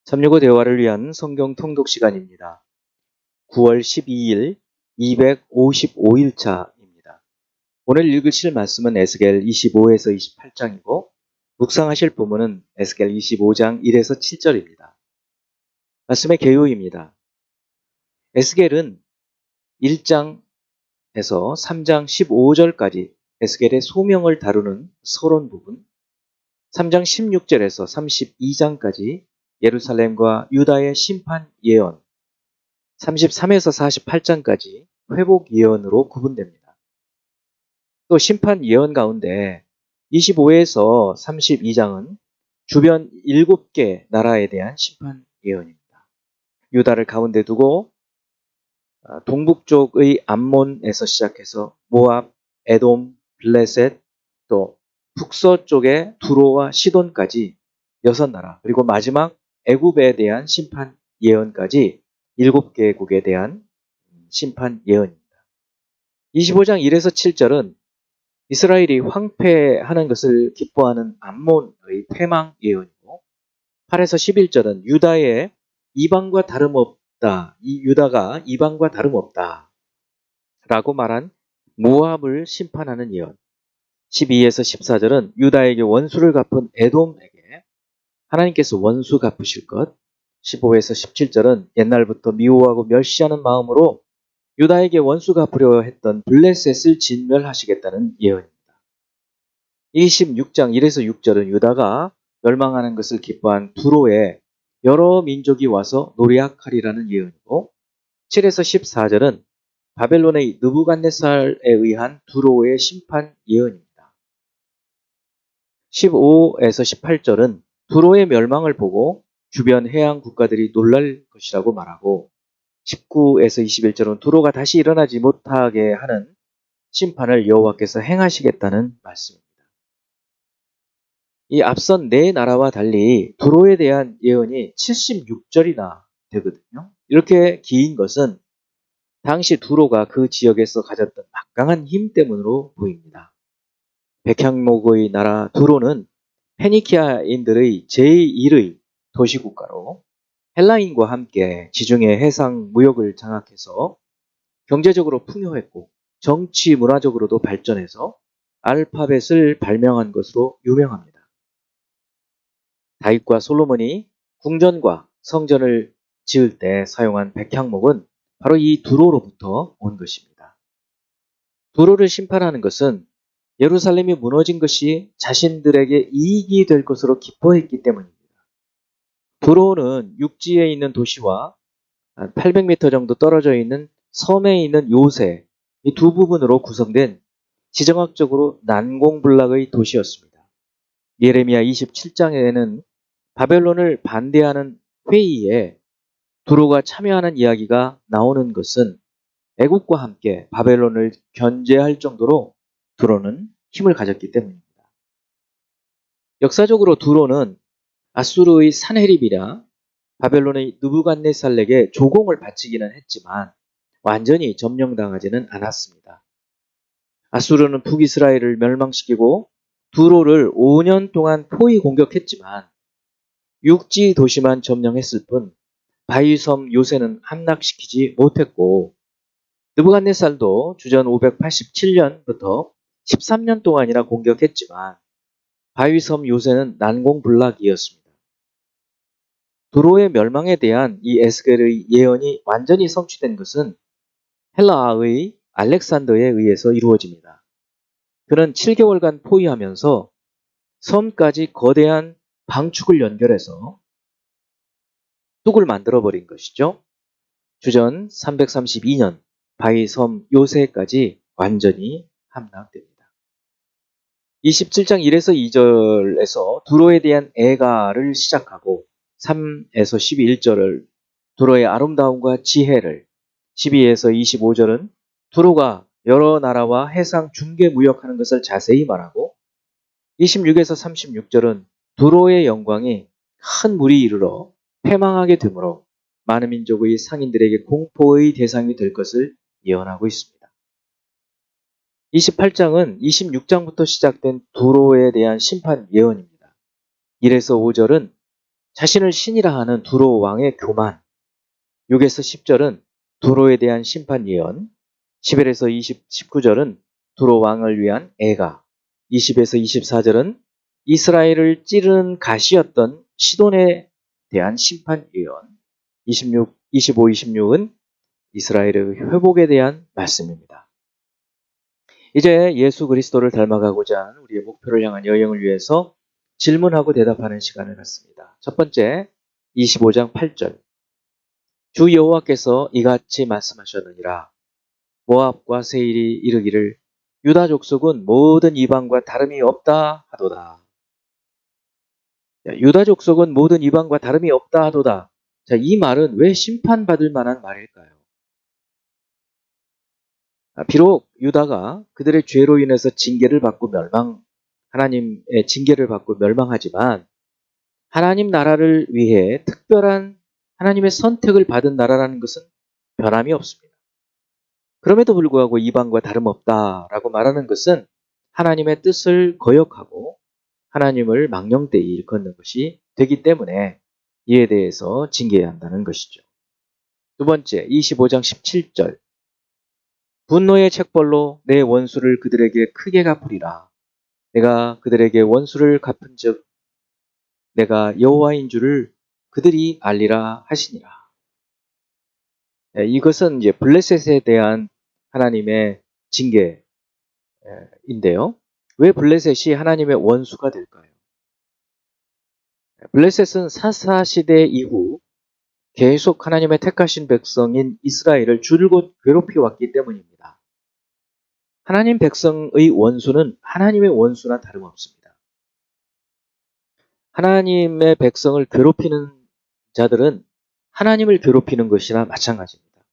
365 대화를 위한 성경 통독 시간입니다. 9월 12일 255일차입니다. 오늘 읽으실 말씀은 에스겔 25에서 28장이고 묵상하실 본문은 에스겔 25장 1에서 7절입니다. 말씀의 개요입니다. 에스겔은 1장에서 3장 15절까지 에스겔의 소명을 다루는 서론 부분, 3장 16절에서 32장까지 예루살렘과 유다의 심판 예언, 33에서 48장까지 회복 예언으로 구분됩니다. 또 심판 예언 가운데 25에서 32장은 주변 7개 나라에 대한 심판 예언입니다. 유다를 가운데 두고 동북쪽의 암몬에서 시작해서 모압, 에돔, 블레셋, 또 북서쪽의 두로와 시돈까지 6나라, 그리고 마지막 애굽에 대한 심판 예언까지 7개국에 대한 심판 예언입니다. 25장 1에서 7절은 이스라엘이 황폐하는 것을 기뻐하는 암몬의 패망 예언이고, 8에서 11절은 유다의 이방과 다름없다, 이 유다가 이방과 다름없다 라고 말한 모압을 심판하는 예언, 12에서 14절은 유다에게 원수를 갚은 에돔에게 하나님께서 원수 갚으실 것, 15에서 17절은 옛날부터 미워하고 멸시하는 마음으로 유다에게 원수 갚으려 했던 블레셋을 진멸하시겠다는 예언입니다. 26장 1에서 6절은 유다가 멸망하는 것을 기뻐한 두로에 여러 민족이 와서 노략하리라는 예언이고, 7에서 14절은 바벨론의 느부갓네살에 의한 두로의 심판 예언입니다. 15에서 18절은 두로의 멸망을 보고 주변 해양 국가들이 놀랄 것이라고 말하고, 19에서 21절은 두로가 다시 일어나지 못하게 하는 심판을 여호와께서 행하시겠다는 말씀입니다. 이 앞선 네 나라와 달리 두로에 대한 예언이 76절이나 되거든요. 이렇게 긴 것은 당시 두로가 그 지역에서 가졌던 막강한 힘 때문으로 보입니다. 백향목의 나라 두로는 페니키아인들의 제1의 도시국가로 헬라인과 함께 지중해 해상 무역을 장악해서 경제적으로 풍요했고 정치 문화적으로도 발전해서 알파벳을 발명한 것으로 유명합니다. 다윗과 솔로몬이 궁전과 성전을 지을 때 사용한 백향목은 바로 이 두로로부터 온 것입니다. 두로를 심판하는 것은 예루살렘이 무너진 것이 자신들에게 이익이 될 것으로 기뻐했기 때문입니다. 두로는 육지에 있는 도시와 800m 정도 떨어져 있는 섬에 있는 요새, 이 두 부분으로 구성된 지정학적으로 난공불락의 도시였습니다. 예레미야 27장에는 바벨론을 반대하는 회의에 두로가 참여하는 이야기가 나오는 것은 애국과 함께 바벨론을 견제할 정도로 두로는 힘을 가졌기 때문입니다. 역사적으로 두로는 아수르의 산헤립이라 바벨론의 느부갓네살에게 조공을 바치기는 했지만 완전히 점령당하지는 않았습니다. 아수르는 북이스라엘을 멸망시키고 두로를 5년 동안 포위 공격했지만 육지 도시만 점령했을 뿐 바위섬 요새는 함락시키지 못했고, 느부갓네살도 주전 587년부터 13년 동안이나 공격했지만 바위섬 요새는 난공불락이었습니다. 두로의 멸망에 대한 이 에스겔의 예언이 완전히 성취된 것은 헬라의 알렉산더에 의해서 이루어집니다. 그는 7개월간 포위하면서 섬까지 거대한 방축을 연결해서 뚝을 만들어버린 것이죠. 주전 332년 바위섬 요새까지 완전히 함락됩니다. 27장 1에서 2절에서 두로에 대한 애가를 시작하고 3에서 11절을 두로의 아름다움과 지혜를, 12에서 25절은 두로가 여러 나라와 해상 중개 무역하는 것을 자세히 말하고, 26에서 36절은 두로의 영광이 큰 물이 이르러 패망하게 되므로 많은 민족의 상인들에게 공포의 대상이 될 것을 예언하고 있습니다. 28장은 26장부터 시작된 두로에 대한 심판 예언입니다. 1에서 5절은 자신을 신이라 하는 두로 왕의 교만. 6에서 10절은 두로에 대한 심판 예언. 11에서 19절은 두로 왕을 위한 애가. 20에서 24절은 이스라엘을 찌르는 가시였던 시돈에 대한 심판 예언. 25, 26은 이스라엘의 회복에 대한 말씀입니다. 이제 예수 그리스도를 닮아가고자 하는 우리의 목표를 향한 여행을 위해서 질문하고 대답하는 시간을 갖습니다. 첫 번째, 25장 8절. 주 여호와께서 이같이 말씀하셨느니라. 모압과 세일이 이르기를 유다 족속은 모든 이방과 다름이 없다 하도다. 유다 족속은 모든 이방과 다름이 없다 하도다. 자, 이 말은 왜 심판받을 만한 말일까요? 비록 유다가 그들의 죄로 인해서 하나님의 징계를 받고 멸망하지만 하나님 나라를 위해 특별한 하나님의 선택을 받은 나라라는 것은 변함이 없습니다. 그럼에도 불구하고 이방과 다름없다라고 말하는 것은 하나님의 뜻을 거역하고 하나님을 망령되이 일컫는 것이 되기 때문에 이에 대해서 징계해야 한다는 것이죠. 두 번째, 25장 17절. 분노의 책벌로 내 원수를 그들에게 크게 갚으리라. 내가 그들에게 원수를 갚은즉 내가 여호와인 줄을 그들이 알리라 하시니라. 이것은 이제 블레셋에 대한 하나님의 징계인데요. 왜 블레셋이 하나님의 원수가 될까요? 블레셋은 사사시대 이후 계속 하나님의 택하신 백성인 이스라엘을 줄곧 괴롭혀 왔기 때문입니다. 하나님 백성의 원수는 하나님의 원수나 다름없습니다. 하나님의 백성을 괴롭히는 자들은 하나님을 괴롭히는 것이나 마찬가지입니다.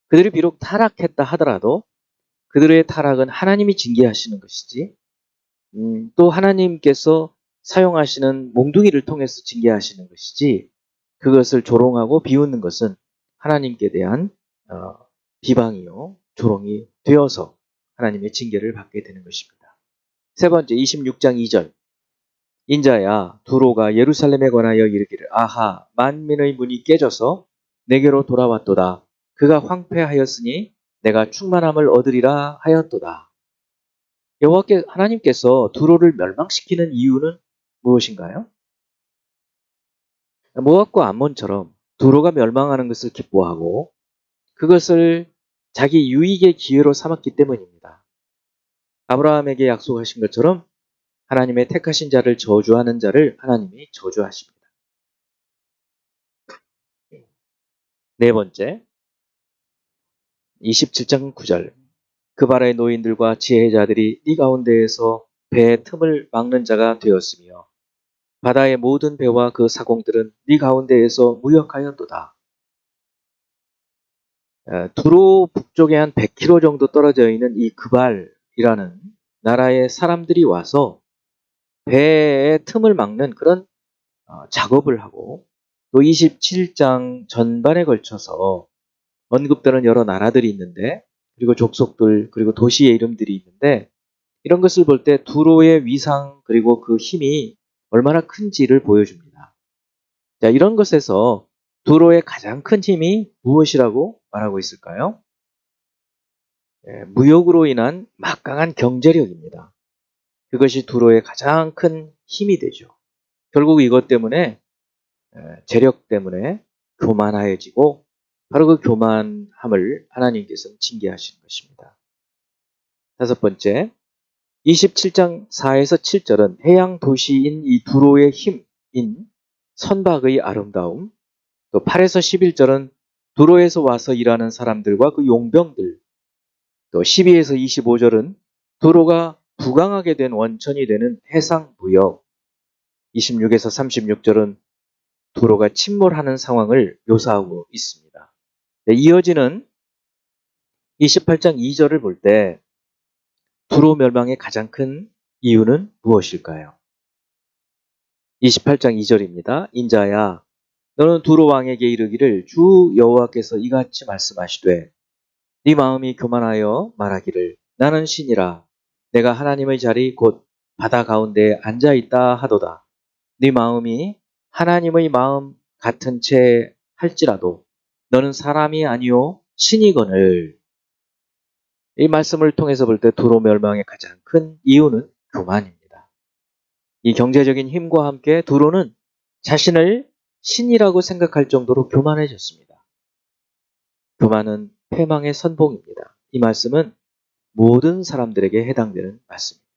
그들이 비록 타락했다 하더라도 그들의 타락은 하나님이 징계하시는 것이지, 또 하나님께서 사용하시는 몽둥이를 통해서 징계하시는 것이지, 그것을 조롱하고 비웃는 것은 하나님께 대한 비방이요, 조롱이 되어서 하나님의 징계를 받게 되는 것입니다. 세 번째, 26장 2절. 인자야, 두로가 예루살렘에 관하여 이르기를 아하, 만민의 문이 깨져서 내게로 돌아왔도다. 그가 황폐하였으니 내가 충만함을 얻으리라 하였도다. 여호와께 하나님께서 두로를 멸망시키는 이유는 무엇인가요? 모압과 암몬처럼 두로가 멸망하는 것을 기뻐하고 그것을 자기 유익의 기회로 삼았기 때문입니다. 아브라함에게 약속하신 것처럼 하나님의 택하신 자를 저주하는 자를 하나님이 저주하십니다. 네 번째, 27장 9절. 그 바라의 노인들과 지혜자들이 네 가운데에서 배의 틈을 막는 자가 되었으며 바다의 모든 배와 그 사공들은 네 가운데에서 무역하였도다. 두로 북쪽에 한 100km 정도 떨어져 있는 이 그발이라는 나라의 사람들이 와서 배의 틈을 막는 그런 작업을 하고, 또 27장 전반에 걸쳐서 언급되는 여러 나라들이 있는데, 그리고 족속들, 그리고 도시의 이름들이 있는데, 이런 것을 볼 때 두로의 위상 그리고 그 힘이 얼마나 큰지를 보여줍니다. 자, 이런 것에서 두로의 가장 큰 힘이 무엇이라고 말하고 있을까요? 무역으로 인한 막강한 경제력입니다. 그것이 두로의 가장 큰 힘이 되죠. 결국 이것 때문에, 재력 때문에 교만하여지고 바로 그 교만함을 하나님께서는 징계하시는 것입니다. 다섯 번째, 27장 4에서 7절은 해양 도시인 이 두로의 힘인 선박의 아름다움, 또 8에서 11절은 두로에서 와서 일하는 사람들과 그 용병들, 또 12에서 25절은 두로가 부강하게 된 원천이 되는 해상 무역, 26에서 36절은 두로가 침몰하는 상황을 묘사하고 있습니다. 네, 이어지는 28장 2절을 볼 때 두로 멸망의 가장 큰 이유는 무엇일까요? 28장 2절입니다. 인자야, 너는 두로 왕에게 이르기를 주 여호와께서 이같이 말씀하시되 네 마음이 교만하여 말하기를 나는 신이라 내가 하나님의 자리 곧 바다 가운데 앉아있다 하도다. 네 마음이 하나님의 마음 같은 채 할지라도 너는 사람이 아니요 신이거늘. 이 말씀을 통해서 볼 때 두로 멸망의 가장 큰 이유는 교만입니다. 이 경제적인 힘과 함께 두로는 자신을 신이라고 생각할 정도로 교만해졌습니다. 교만은 패망의 선봉입니다. 이 말씀은 모든 사람들에게 해당되는 말씀입니다.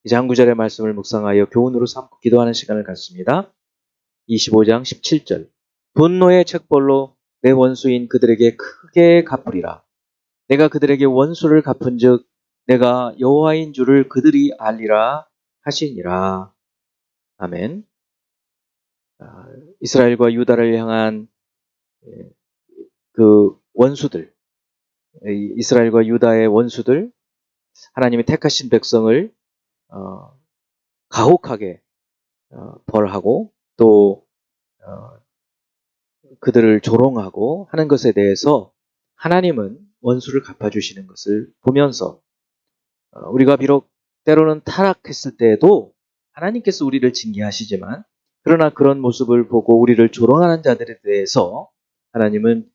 이제 한 구절의 말씀을 묵상하여 교훈으로 삼고 기도하는 시간을 갖습니다. 25장 17절. 분노의 책벌로 내 원수인 그들에게 크게 갚으리라. 내가 그들에게 원수를 갚은즉 내가 여호와인 줄을 그들이 알리라 하시니라. 아멘. 이스라엘과 유다를 향한 그 원수들, 이스라엘과 유다의 원수들, 하나님이 택하신 백성을 가혹하게 벌하고 또 그들을 조롱하고 하는 것에 대해서 하나님은 원수를 갚아주시는 것을 보면서 우리가 비록 때로는 타락했을 때에도 하나님께서 우리를 징계하시지만 그러나 그런 모습을 보고 우리를 조롱하는 자들에 대해서 하나님은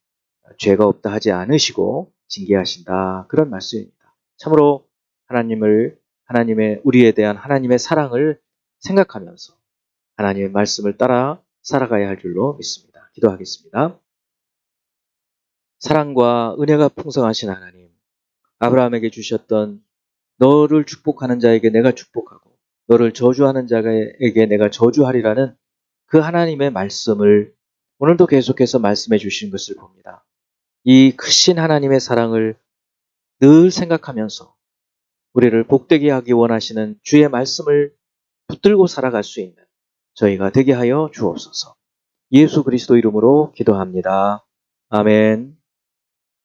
죄가 없다 하지 않으시고 징계하신다. 그런 말씀입니다. 참으로 하나님의 우리에 대한 하나님의 사랑을 생각하면서 하나님의 말씀을 따라 살아가야 할 줄로 믿습니다. 기도하겠습니다. 사랑과 은혜가 풍성하신 하나님, 아브라함에게 주셨던 너를 축복하는 자에게 내가 축복하고 너를 저주하는 자에게 내가 저주하리라는 그 하나님의 말씀을 오늘도 계속해서 말씀해 주신 것을 봅니다. 이 크신 하나님의 사랑을 늘 생각하면서 우리를 복되게 하기 원하시는 주의 말씀을 붙들고 살아갈 수 있는 저희가 되게 하여 주옵소서. 예수 그리스도 이름으로 기도합니다. 아멘.